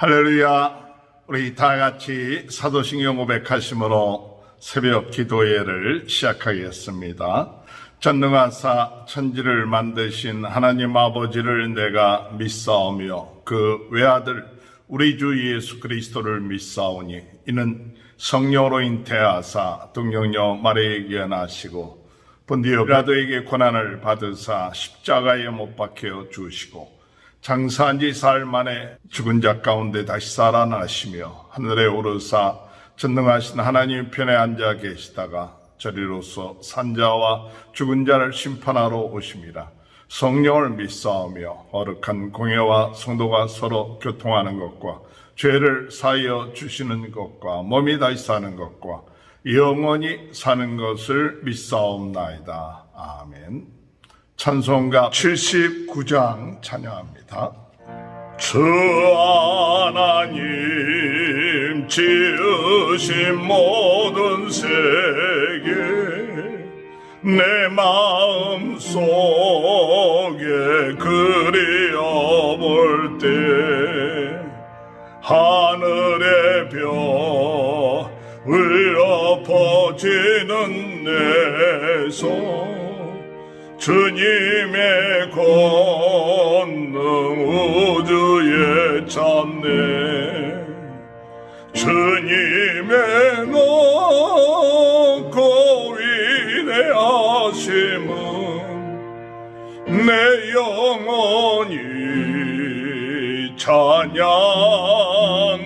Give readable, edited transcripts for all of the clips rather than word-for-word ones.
할렐루야. 우리 다 같이 사도신경 고백하심으로 새벽 기도회를 시작하겠습니다. 전능하사 천지를 만드신 하나님 아버지를 내가 믿사오며 그 외아들 우리 주 예수 그리스도를 믿사오니 이는 성령으로 잉태하사 동정녀 마리아에게 나시고 본디오 빌라도에게 고난을 받으사 십자가에 못 박혀 주시고 장사한 지 사흘 만에 죽은 자 가운데 다시 살아나시며 하늘에 오르사 전능하신 하나님 편에 앉아 계시다가 저리로서 산자와 죽은 자를 심판하러 오심이라. 성령을 믿사오며 거룩한 공예와 성도가 서로 교통하는 것과 죄를 사하여 주시는 것과 몸이 다시 사는 것과 영원히 사는 것을 믿사옵나이다. 아멘. 찬송가 79장 찬양합니다. 주 하나님 지으신 모든 세계 내 마음 속에 그리워볼 때 하늘의 별을 엎어지는 내 손 주님의 권능 우주에 찾네. 주님의 높고 위대하심은 내 영혼이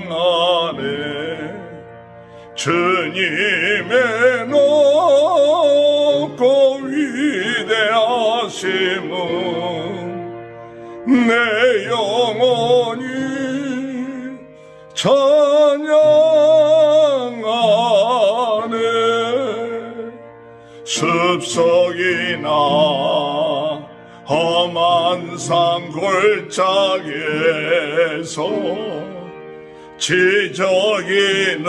찬양하네. 주님의 높고 위대하심은 내 영혼이 찬양하네. 숲속이나 험한 산 골짜기에서 지저귀는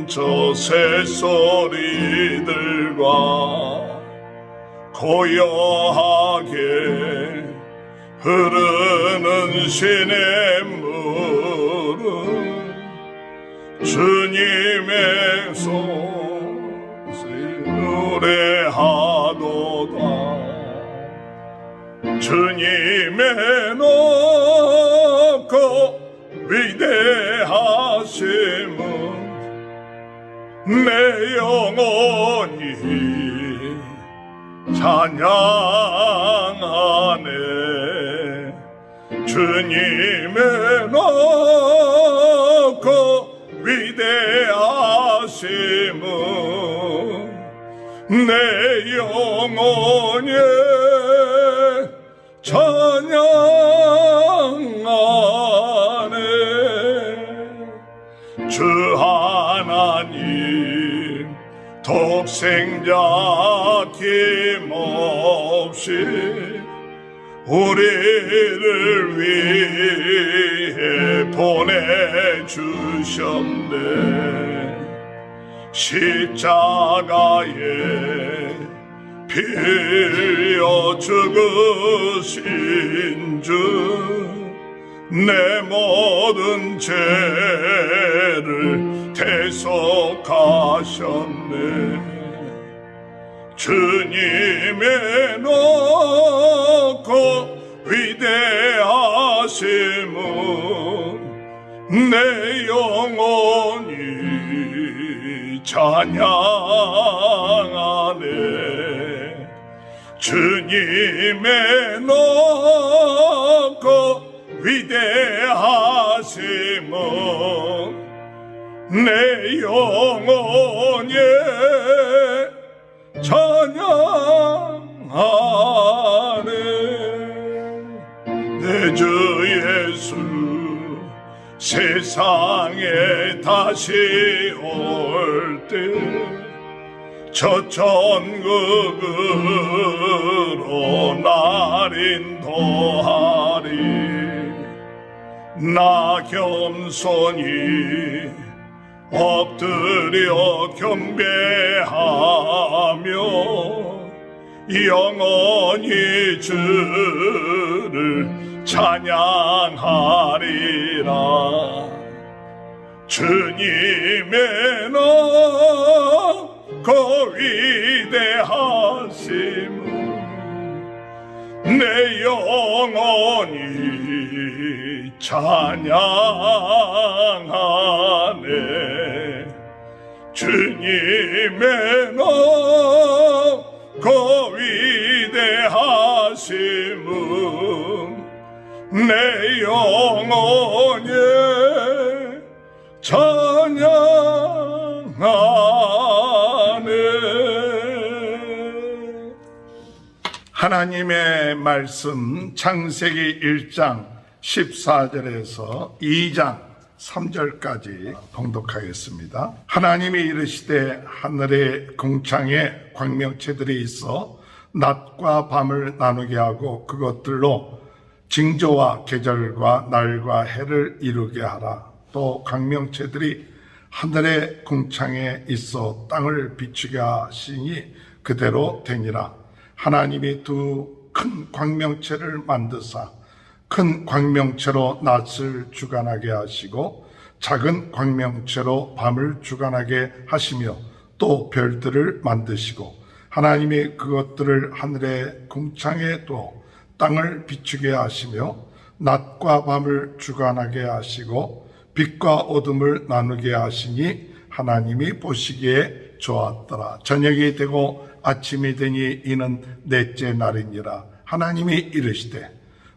저 새소리들과 고요하게 흐르는 시냇물은 주님의 손을 노래하도다. 주님의 높고 위대하심은 내 영혼이 찬양하네. 주님의 높고 위대하심은 내 영혼이 찬양하네. 주 하나님 독생자 김없이 우리를 위해 보내주셨네. 십자가에 피 흘려 죽으신 주 내 모든 죄를 대속하셨네. 주님의 높고 위대하심은 내 영혼이 찬양하네. 주님의 높고 위대하심은 내 영혼이 찬양하네. 내 주 예수 세상에 다시 올 때 저 천국으로 날 인도하리. 나 겸손히 엎드려 경배하며 영원히 주를 찬양하리라. 주님의 높고 위대하심을 내 영혼이 찬양하네. 주님의 높고 위대하심은 내 영혼이 찬양하네. 하나님의 말씀 창세기 1장 14절에서 2장 3절까지 봉독하겠습니다. 하나님이 이르시되 하늘의 궁창에 광명체들이 있어 낮과 밤을 나누게 하고 그것들로 징조와 계절과 날과 해를 이루게 하라. 또 광명체들이 하늘의 궁창에 있어 땅을 비추게 하시니 그대로 되니라. 하나님이 두 큰 광명체를 만드사 큰 광명체로 낮을 주관하게 하시고 작은 광명체로 밤을 주관하게 하시며 또 별들을 만드시고 하나님이 그것들을 하늘의 궁창에 두어 땅을 비추게 하시며 낮과 밤을 주관하게 하시고 빛과 어둠을 나누게 하시니 하나님이 보시기에 좋았더라. 저녁이 되고 아침이 되니 이는 넷째 날이니라. 하나님이 이르시되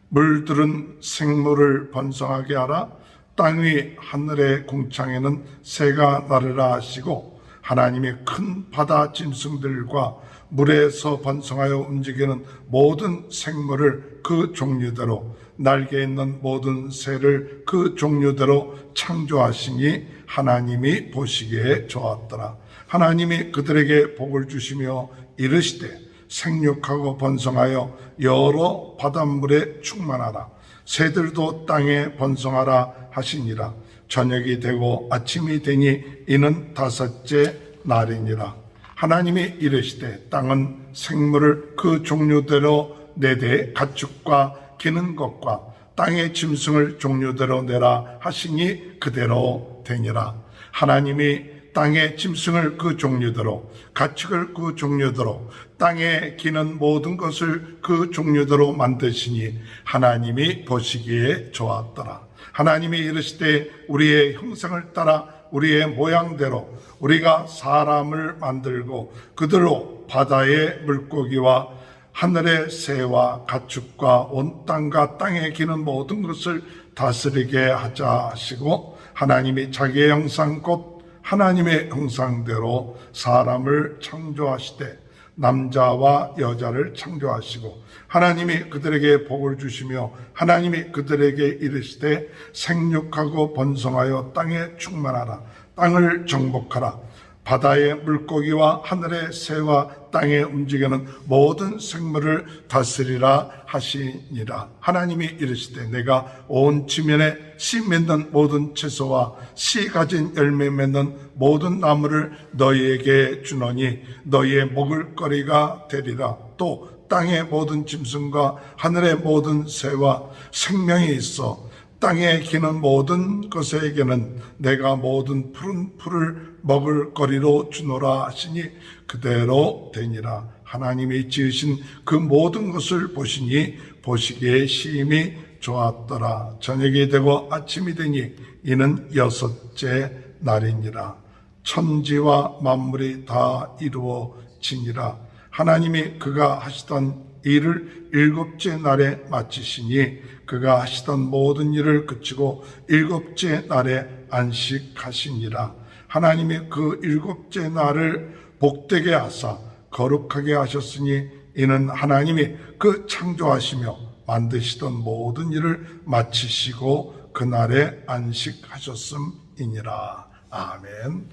물들은 생물을 번성하게 하라. 땅 위 하늘의 궁창에는 새가 나르라 하시고 하나님이 큰 바다 짐승들과 물에서 번성하여 움직이는 모든 생물을 그 종류대로 날개 있는 모든 새를 그 종류대로 창조하시니 하나님이 보시기에 좋았더라. 하나님이 그들에게 복을 주시며 이르시되 생육하고 번성하여 여러 바닷물에 충만하라. 새들도 땅에 번성하라 하시니라. 저녁이 되고 아침이 되니 이는 다섯째 날이니라. 하나님이 이르시되 땅은 생물을 그 종류대로 내되 가축과 기는 것과 땅의 짐승을 종류대로 내라 하시니 그대로 되니라. 하나님이 땅의 짐승을 그 종류대로 가축을 그 종류대로 땅에 기는 모든 것을 그 종류대로 만드시니 하나님이 보시기에 좋았더라. 하나님이 이르시되 우리의 형상을 따라 우리의 모양대로 우리가 사람을 만들고 그들로 바다의 물고기와 하늘의 새와 가축과 온 땅과 땅에 기는 모든 것을 다스리게 하자 하시고 하나님이 자기의 형상 곧 하나님의 형상대로 사람을 창조하시되 남자와 여자를 창조하시고 하나님이 그들에게 복을 주시며 하나님이 그들에게 이르시되 생육하고 번성하여 땅에 충만하라. 땅을 정복하라. 바다의 물고기와 하늘의 새와 땅에 움직이는 모든 생물을 다스리라 하시니라. 하나님이 이르시되 내가 온 지면에 씨 맺는 모든 채소와 씨 가진 열매 맺는 모든 나무를 너희에게 주노니 너희의 먹을 거리가 되리라. 또 땅의 모든 짐승과 하늘의 모든 새와 생명이 있어 땅에 기는 모든 것에게는 내가 모든 푸른 풀을 먹을 거리로 주노라 하시니 그대로 되니라. 하나님이 지으신 그 모든 것을 보시니 보시기에 심히 좋았더라. 저녁이 되고 아침이 되니 이는 여섯째 날이니라. 천지와 만물이 다 이루어지니라. 하나님이 그가 하시던 일을 일곱째 날에 마치시니 그가 하시던 모든 일을 그치고 일곱째 날에 안식하시니라. 하나님이 그 일곱째 날을 복되게 하사 거룩하게 하셨으니 이는 하나님이 그 창조하시며 만드시던 모든 일을 마치시고 그날에 안식하셨음이니라. 아멘.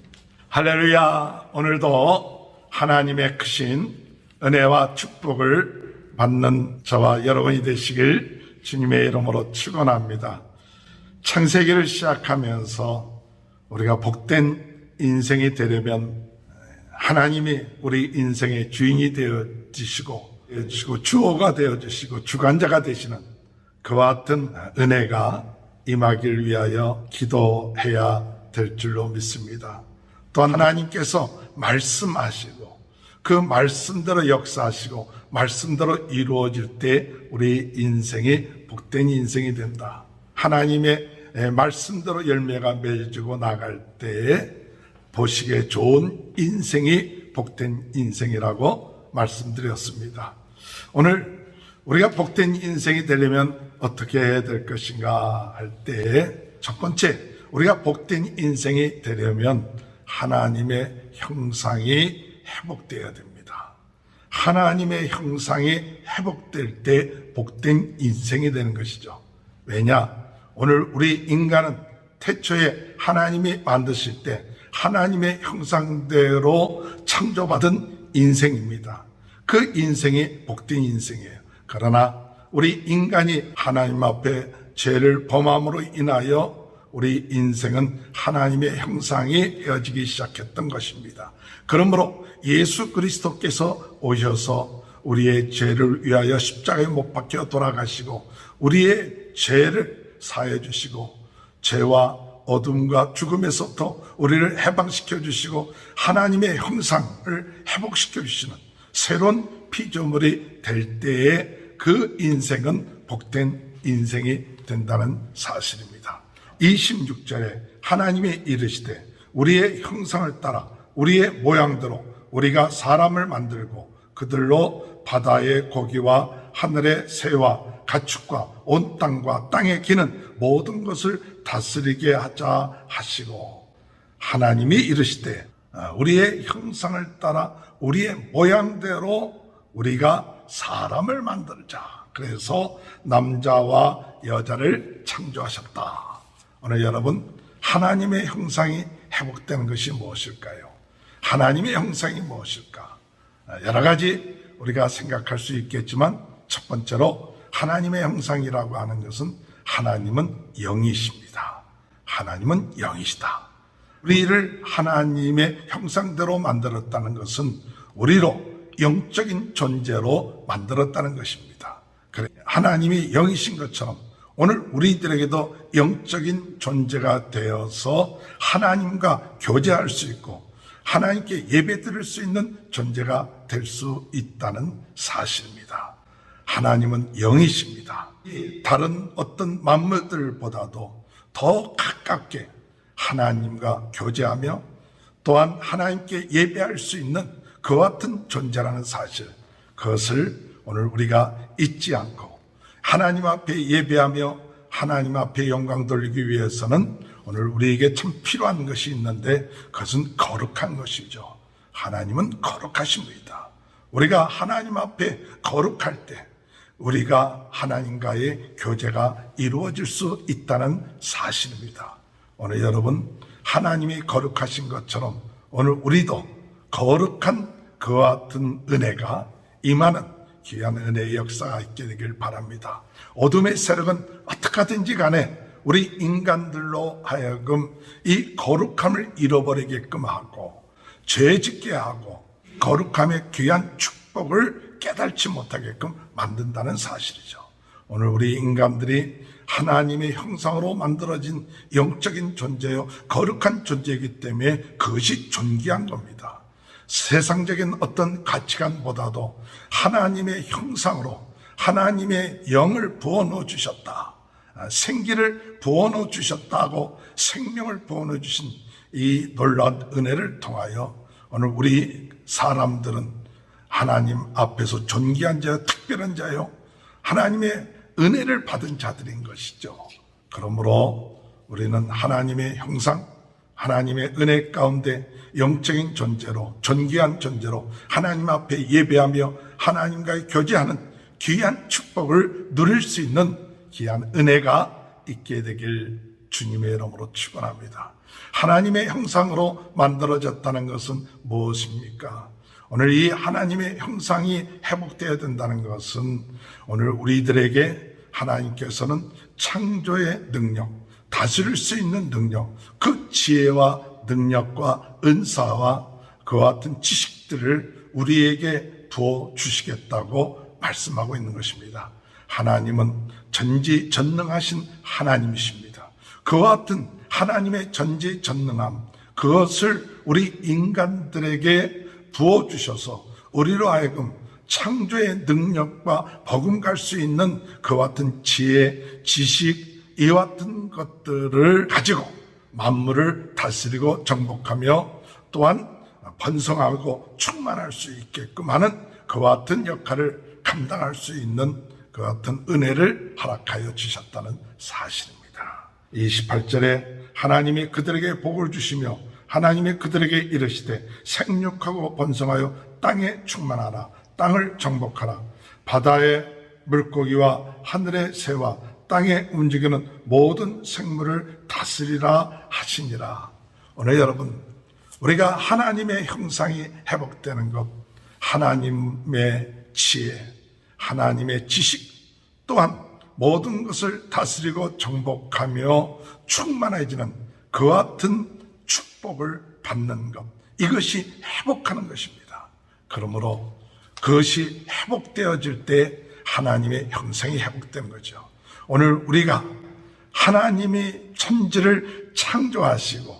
할렐루야. 오늘도 하나님의 크신 은혜와 축복을 받는 저와 여러분이 되시길 주님의 이름으로 축원합니다. 창세기를 시작하면서 우리가 복된 인생이 되려면 하나님이 우리 인생의 주인이 되어주시고 주어가 되어주시고 주관자가 되시는 그와 같은 은혜가 임하길 위하여 기도해야 될 줄로 믿습니다. 또한 하나님께서 말씀하시고 그 말씀대로 역사하시고 말씀대로 이루어질 때 우리 인생이 복된 인생이 된다. 하나님의 말씀대로 열매가 맺어지고 나갈 때에 보시기에 좋은 인생이 복된 인생이라고 말씀드렸습니다. 오늘 우리가 복된 인생이 되려면 어떻게 해야 될 것인가 할 때 첫 번째, 우리가 복된 인생이 되려면 하나님의 형상이 회복되어야 됩니다. 하나님의 형상이 회복될 때 복된 인생이 되는 것이죠. 왜냐? 오늘 우리 인간은 태초에 하나님이 만드실 때 하나님의 형상대로 창조받은 인생입니다. 그 인생이 복된 인생이에요. 그러나 우리 인간이 하나님 앞에 죄를 범함으로 인하여 우리 인생은 하나님의 형상이 되어지기 시작했던 것입니다. 그러므로 예수 그리스도께서 오셔서 우리의 죄를 위하여 십자가에 못 박혀 돌아가시고 우리의 죄를 사해 주시고 죄와 어둠과 죽음에서부터 우리를 해방시켜 주시고 하나님의 형상을 회복시켜 주시는 새로운 피조물이 될 때에 그 인생은 복된 인생이 된다는 사실입니다. 26절에 하나님이 이르시되 우리의 형상을 따라 우리의 모양대로 우리가 사람을 만들고 그들로 바다의 고기와 하늘의 새와 가축과 온 땅과 땅에 기는 모든 것을 다스리게 하자 하시고, 하나님이 이르시되 우리의 형상을 따라 우리의 모양대로 우리가 사람을 만들자. 그래서 남자와 여자를 창조하셨다. 오늘 여러분, 하나님의 형상이 회복되는 것이 무엇일까요? 하나님의 형상이 무엇일까? 여러 가지 우리가 생각할 수 있겠지만 첫 번째로 하나님의 형상이라고 하는 것은 하나님은 영이십니다. 하나님은 영이시다. 우리를 하나님의 형상대로 만들었다는 것은 우리로 영적인 존재로 만들었다는 것입니다. 그래, 하나님이 영이신 것처럼 오늘 우리들에게도 영적인 존재가 되어서 하나님과 교제할 수 있고 하나님께 예배드릴 수 있는 존재가 될 수 있다는 사실입니다. 하나님은 영이십니다. 다른 어떤 만물들보다도 더 가깝게 하나님과 교제하며 또한 하나님께 예배할 수 있는 그와 같은 존재라는 사실, 그것을 오늘 우리가 잊지 않고 하나님 앞에 예배하며 하나님 앞에 영광 돌리기 위해서는 오늘 우리에게 참 필요한 것이 있는데 그것은 거룩한 것이죠. 하나님은 거룩하십니다. 우리가 하나님 앞에 거룩할 때 우리가 하나님과의 교제가 이루어질 수 있다는 사실입니다. 오늘 여러분, 하나님이 거룩하신 것처럼 오늘 우리도 거룩한 그와 같은 은혜가 임하는 귀한 은혜의 역사가 있게 되길 바랍니다. 어둠의 세력은 어떻게 하든지 간에 우리 인간들로 하여금 이 거룩함을 잃어버리게끔 하고 죄짓게 하고 거룩함의 귀한 축복을 깨달지 못하게끔 만든다는 사실이죠. 오늘 우리 인간들이 하나님의 형상으로 만들어진 영적인 존재요 거룩한 존재이기 때문에 그것이 존귀한 겁니다. 세상적인 어떤 가치관보다도 하나님의 형상으로 하나님의 영을 부어넣어 주셨다, 생기를 부어넣어 주셨다고 생명을 부어넣어 주신 이 놀라운 은혜를 통하여 오늘 우리 사람들은 하나님 앞에서 존귀한 자요 특별한 자요 하나님의 은혜를 받은 자들인 것이죠. 그러므로 우리는 하나님의 형상, 하나님의 은혜 가운데 영적인 존재로 존귀한 존재로 하나님 앞에 예배하며 하나님과의 교제하는 귀한 축복을 누릴 수 있는 귀한 은혜가 있게 되길 주님의 이름으로 축원합니다. 하나님의 형상으로 만들어졌다는 것은 무엇입니까? 오늘 이 하나님의 형상이 회복되어야 된다는 것은 오늘 우리들에게 하나님께서는 창조의 능력, 다스릴 수 있는 능력, 그 지혜와 능력과 은사와 그와 같은 지식들을 우리에게 부어 주시겠다고 말씀하고 있는 것입니다. 하나님은 전지전능하신 하나님이십니다. 그와 같은 하나님의 전지전능함, 그것을 우리 인간들에게 부어주셔서 우리로 하여금 창조의 능력과 버금갈 수 있는 그와 같은 지혜, 지식, 이와 같은 것들을 가지고 만물을 다스리고 정복하며 또한 번성하고 충만할 수 있게끔 하는 그와 같은 역할을 감당할 수 있는 그와 같은 은혜를 허락하여 주셨다는 사실입니다. 28절에 하나님이 그들에게 복을 주시며 하나님이 그들에게 이르시되 생육하고 번성하여 땅에 충만하라. 땅을 정복하라. 바다의 물고기와 하늘의 새와 땅에 움직이는 모든 생물을 다스리라 하시니라. 오늘 여러분, 우리가 하나님의 형상이 회복되는 것, 하나님의 지혜, 하나님의 지식, 또한 모든 것을 다스리고 정복하며 충만해지는 그와 같은 축복을 받는 것, 이것이 회복하는 것입니다. 그러므로 그것이 회복되어질 때 하나님의 형상이 회복되는 거죠. 오늘 우리가 하나님이 천지를 창조하시고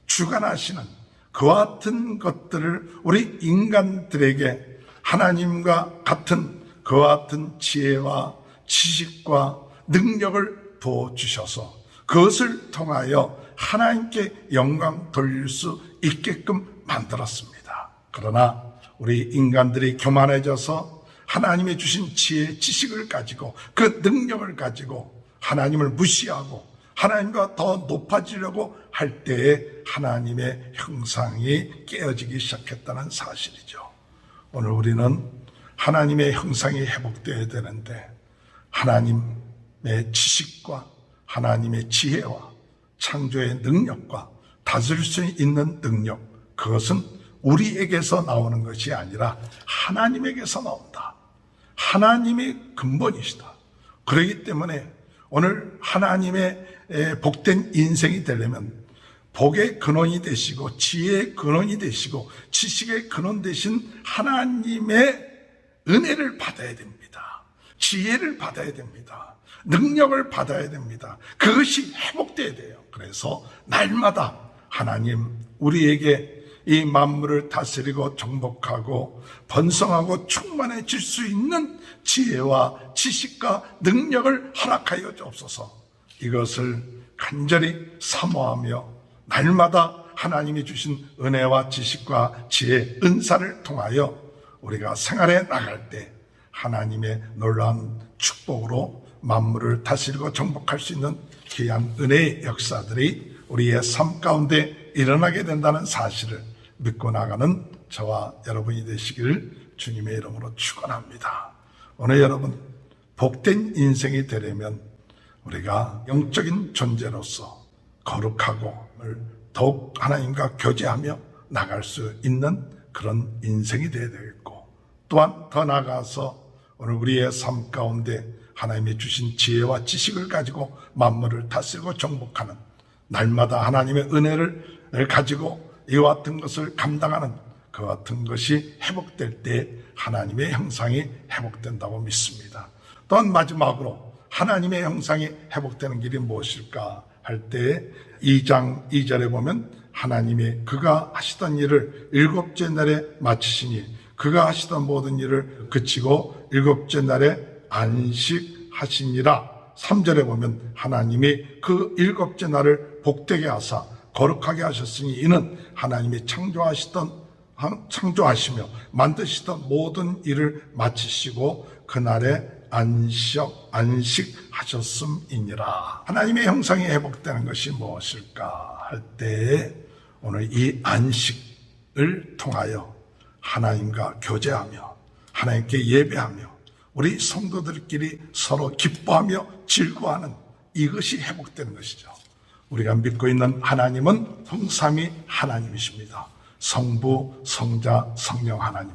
주관하시는 그와 같은 것들을 우리 인간들에게 하나님과 같은 그와 같은 지혜와 지식과 능력을 부어주셔서 그것을 통하여 하나님께 영광 돌릴 수 있게끔 만들었습니다. 그러나 우리 인간들이 교만해져서 하나님이 주신 지혜, 지식을 가지고 그 능력을 가지고 하나님을 무시하고 하나님과 더 높아지려고 할 때에 하나님의 형상이 깨어지기 시작했다는 사실이죠. 오늘 우리는 하나님의 형상이 회복되어야 되는데 하나님의 지식과 하나님의 지혜와 창조의 능력과 다스릴 수 있는 능력, 그것은 우리에게서 나오는 것이 아니라 하나님에게서 나온다. 하나님이 근본이시다. 그렇기 때문에 오늘 하나님의 복된 인생이 되려면 복의 근원이 되시고 지혜의 근원이 되시고 지식의 근원 되신 하나님의 은혜를 받아야 됩니다. 지혜를 받아야 됩니다. 능력을 받아야 됩니다. 그것이 회복돼야 돼요. 그래서 날마다 하나님 우리에게 이 만물을 다스리고 정복하고 번성하고 충만해질 수 있는 지혜와 지식과 능력을 허락하여 주옵소서. 이것을 간절히 사모하며 날마다 하나님이 주신 은혜와 지식과 지혜, 은사를 통하여 우리가 생활에 나갈 때 하나님의 놀라운 축복으로 만물을 다스리고 정복할 수 있는 귀한 은혜의 역사들이 우리의 삶 가운데 일어나게 된다는 사실을 믿고 나가는 저와 여러분이 되시기를 주님의 이름으로 축원합니다. 오늘 여러분, 복된 인생이 되려면 우리가 영적인 존재로서 거룩하고 더욱 하나님과 교제하며 나갈 수 있는 그런 인생이 되어야 되겠고, 또한 더 나아가서 오늘 우리의 삶 가운데 하나님이 주신 지혜와 지식을 가지고 만물을 다스리고 정복하는, 날마다 하나님의 은혜를 가지고 이와 같은 것을 감당하는 그 같은 것이 회복될 때 하나님의 형상이 회복된다고 믿습니다. 또한 마지막으로 하나님의 형상이 회복되는 길이 무엇일까 할 때 2장 2절에 보면 하나님이 그가 하시던 일을 일곱째 날에 마치시니 그가 하시던 모든 일을 그치고 일곱째 날에 안식하시니라. 3절에 보면 하나님이 그 일곱째 날을 복되게 하사 거룩하게 하셨으니 이는 하나님이 창조하시며 만드시던 모든 일을 마치시고 그날에 안식하셨음이니라. 하나님의 형상이 회복되는 것이 무엇일까 할 때에 오늘 이 안식을 통하여 하나님과 교제하며 하나님께 예배하며 우리 성도들끼리 서로 기뻐하며 즐거워하는 이것이 회복되는 것이죠. 우리가 믿고 있는 하나님은 성삼위 하나님이십니다. 성부, 성자, 성령 하나님.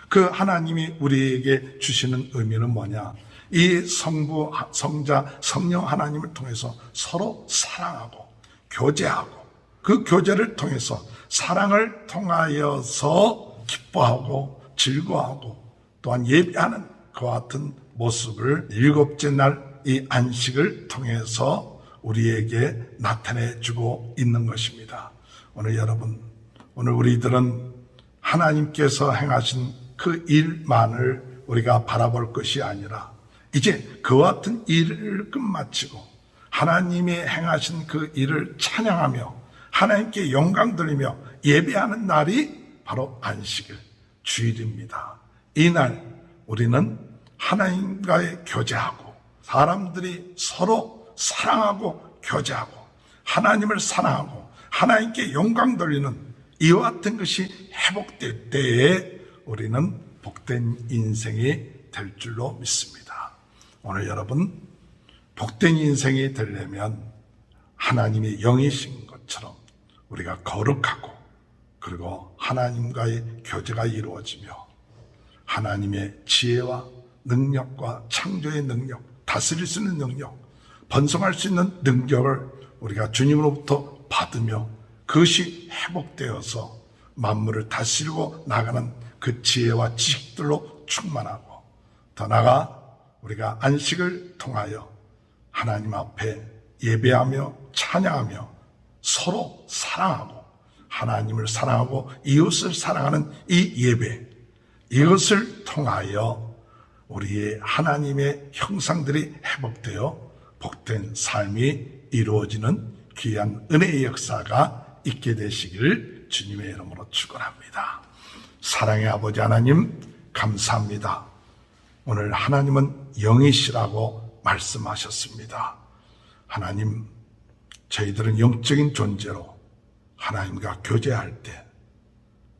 그 하나님이 우리에게 주시는 의미는 뭐냐? 이 성부, 성자, 성령 하나님을 통해서 서로 사랑하고 교제하고 그 교제를 통해서 사랑을 통하여서 기뻐하고 즐거워하고 또한 예배하는 그와 같은 모습을 일곱째 날 이 안식을 통해서 우리에게 나타내 주고 있는 것입니다. 오늘 여러분, 오늘 우리들은 하나님께서 행하신 그 일만을 우리가 바라볼 것이 아니라 이제 그와 같은 일을 끝마치고 하나님이 행하신 그 일을 찬양하며 하나님께 영광 돌리며 예배하는 날이 바로 안식일, 주일입니다. 이날 우리는 하나님과의 교제하고 사람들이 서로 사랑하고 교제하고 하나님을 사랑하고 하나님께 영광 돌리는 이와 같은 것이 회복될 때에 우리는 복된 인생이 될 줄로 믿습니다. 오늘 여러분, 복된 인생이 되려면 하나님의 영이신 것처럼 우리가 거룩하고 그리고 하나님과의 교제가 이루어지며 하나님의 지혜와 능력과 창조의 능력, 다스릴 수 있는 능력, 번성할 수 있는 능력을 우리가 주님으로부터 받으며 그것이 회복되어서 만물을 다스리고 나가는 그 지혜와 지식들로 충만하고 더 나아가 우리가 안식을 통하여 하나님 앞에 예배하며 찬양하며 서로 사랑하고 하나님을 사랑하고 이웃을 사랑하는 이 예배, 이것을 통하여 우리의 하나님의 형상들이 회복되어 복된 삶이 이루어지는 귀한 은혜의 역사가 있게 되시기를 주님의 이름으로 축원합니다. 사랑의 아버지 하나님, 감사합니다. 오늘 하나님은 영이시라고 말씀하셨습니다. 하나님, 저희들은 영적인 존재로 하나님과 교제할 때,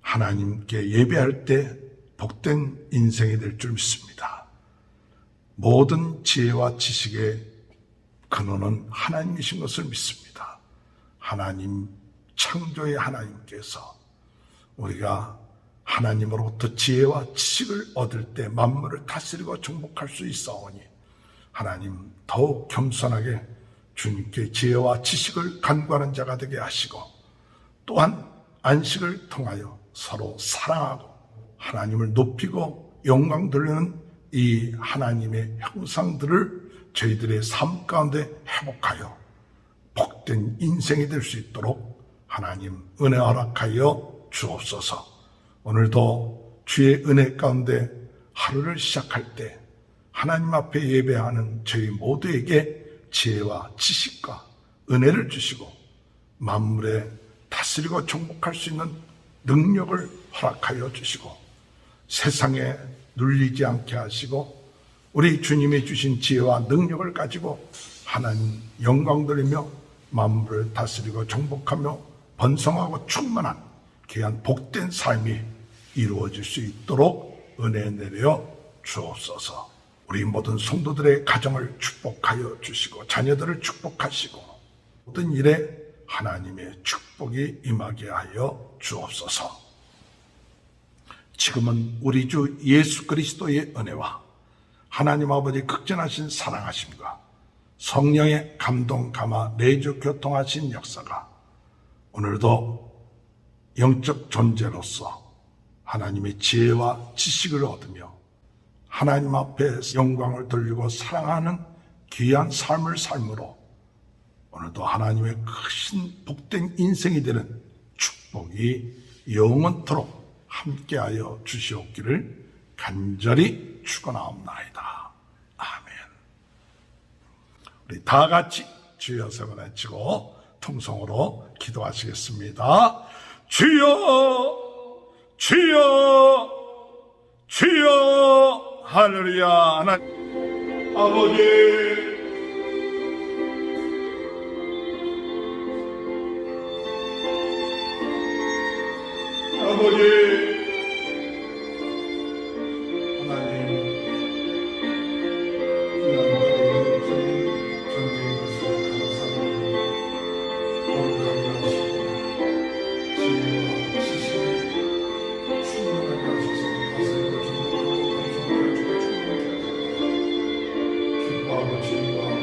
하나님께 예배할 때 복된 인생이 될 줄 믿습니다. 모든 지혜와 지식의 근원은 하나님이신 것을 믿습니다. 하나님, 창조의 하나님께서 우리가 하나님으로부터 지혜와 지식을 얻을 때 만물을 다스리고 정복할 수 있사오니 하나님, 더욱 겸손하게 주님께 지혜와 지식을 간구하는 자가 되게 하시고 또한 안식을 통하여 서로 사랑하고 하나님을 높이고 영광 돌리는 이 하나님의 형상들을 저희들의 삶 가운데 회복하여 복된 인생이 될 수 있도록 하나님 은혜 허락하여 주옵소서. 오늘도 주의 은혜 가운데 하루를 시작할 때 하나님 앞에 예배하는 저희 모두에게 지혜와 지식과 은혜를 주시고 만물에 다스리고 정복할 수 있는 능력을 허락하여 주시고 세상에 눌리지 않게 하시고 우리 주님이 주신 지혜와 능력을 가지고 하나님 영광 돌리며 만물을 다스리고 정복하며 번성하고 충만한 귀한 복된 삶이 이루어질 수 있도록 은혜 내려 주옵소서. 우리 모든 성도들의 가정을 축복하여 주시고 자녀들을 축복하시고 모든 일에 하나님의 축복이 임하게 하여 주옵소서. 지금은 우리 주 예수 그리스도의 은혜와 하나님 아버지 극진하신 사랑하심과 성령의 감동 감화 내주 교통하신 역사가 오늘도 영적 존재로서 하나님의 지혜와 지식을 얻으며 하나님 앞에 영광을 돌리고 사랑하는 귀한 삶을 삶으로 오늘도 하나님의 크신 복된 인생이 되는 축복이 영원토록 함께하여 주시옵기를 간절히 축원하옵나이다. 아멘. 우리 다 같이 주여 세 번 외치고 통성으로 기도하시겠습니다. 주여 주여 주여 할렐루야. 하나님 아버지 하나님 기뻐하고 즐거워하고